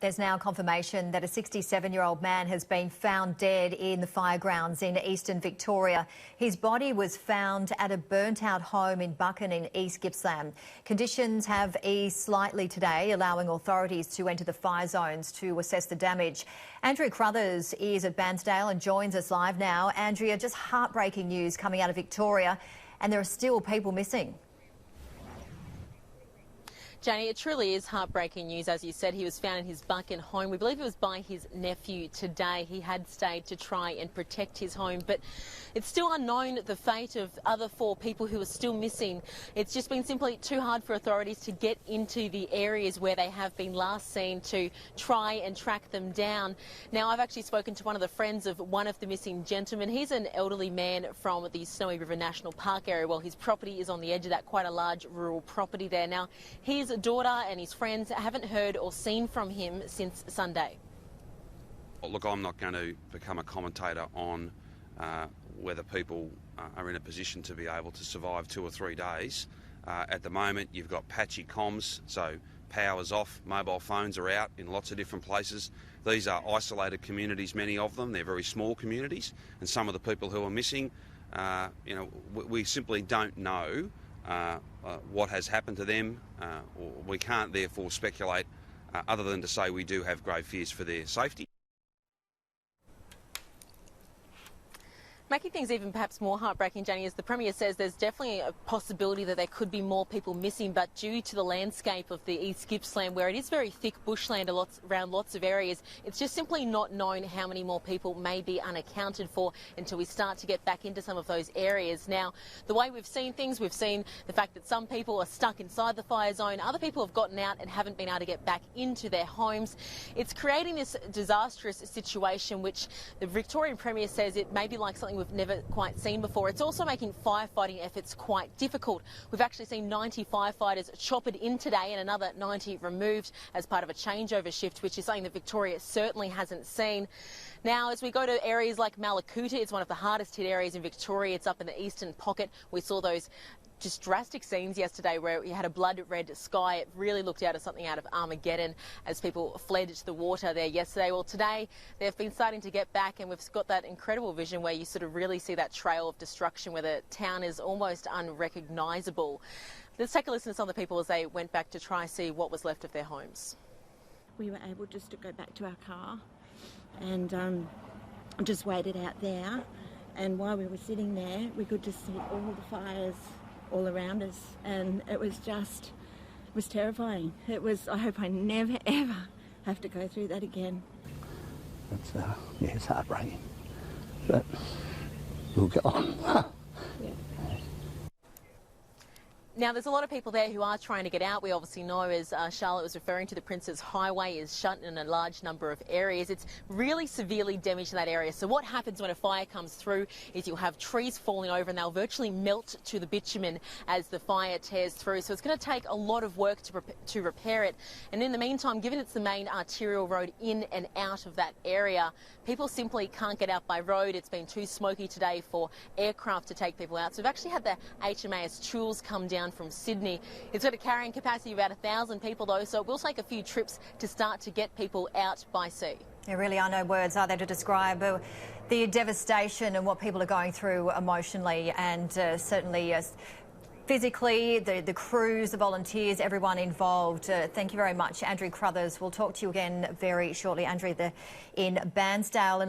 There's now confirmation that a 67-year-old man has been found dead in the firegrounds in eastern Victoria. His body was found at a burnt-out home in Buchan in East Gippsland. Conditions have eased slightly today, allowing authorities to enter the fire zones to assess the damage. Andrea Crothers is at Bairnsdale and joins us live now. Andrea, just heartbreaking news coming out of Victoria, and there are still people missing. Janie, it truly is heartbreaking news. As you said, he was found in his Buchan home. We believe it was by his nephew today. He had stayed to try and protect his home, but it's still unknown the fate of other 4 people who are still missing. It's just been simply too hard for authorities to get into the areas where they have been last seen to try and track them down. Now, I've actually spoken to one of the friends of one of the missing gentlemen. He's an elderly man from the Snowy River National Park area. Well, his property is on the edge of that, quite a large rural property there. Now, his daughter and his friends haven't heard or seen from him since Sunday. Look, I'm not going to become a commentator on whether people are in a position to be able to survive 2 or 3 days. At the moment, you've got patchy comms, so power's off, mobile phones are out in lots of different places. These are isolated communities, many of them. They're very small communities, and some of the people who are missing, we simply don't know what has happened to them. We can't therefore speculate other than to say we do have grave fears for their safety. Making things even perhaps more heartbreaking, Janie, as the Premier says, there's definitely a possibility that there could be more people missing, but due to the landscape of the East Gippsland, where it is very thick bushland around lots of areas, it's just simply not known how many more people may be unaccounted for until we start to get back into some of those areas. Now, the way we've seen things, we've seen the fact that some people are stuck inside the fire zone, other people have gotten out and haven't been able to get back into their homes. It's creating this disastrous situation, which the Victorian Premier says it may be like something we've never quite seen before. It's also making firefighting efforts quite difficult. We've actually seen 90 firefighters choppered in today and another 90 removed as part of a changeover shift, which is something that Victoria certainly hasn't seen. Now, as we go to areas like Malakuta, it's one of the hardest hit areas in Victoria. It's up in the eastern pocket. We saw those just drastic scenes yesterday where you had a blood-red sky. It really looked out of something out of Armageddon as people fled to the water there yesterday. Well, today they've been starting to get back, and we've got that incredible vision where you sort of really see that trail of destruction where the town is almost unrecognisable. Let's take a listen to some of the people as they went back to try and see what was left of their homes. We were able just to go back to our car and just waited out there, and while we were sitting there we could just see all the fires all around us, and it was terrifying. I hope I never ever have to go through that again. It's heartbreaking, but we'll go on. Yeah. Now, there's a lot of people there who are trying to get out. We obviously know, as Charlotte was referring to, the Prince's Highway is shut in a large number of areas. It's really severely damaged in that area. So what happens when a fire comes through is you'll have trees falling over and they'll virtually melt to the bitumen as the fire tears through. So it's going to take a lot of work to repair it. And in the meantime, given it's the main arterial road in and out of that area, people simply can't get out by road. It's been too smoky today for aircraft to take people out. So we've actually had the HMAS Tools come down from Sydney. It's got a carrying capacity of about 1,000 people though, so it will take a few trips to start to get people out by sea. There really are no words, are there, to describe the devastation and what people are going through emotionally and certainly physically, the crews, the volunteers, everyone involved. Thank you very much, Andrea Crothers. We'll talk to you again very shortly. Andrea in Bairnsdale.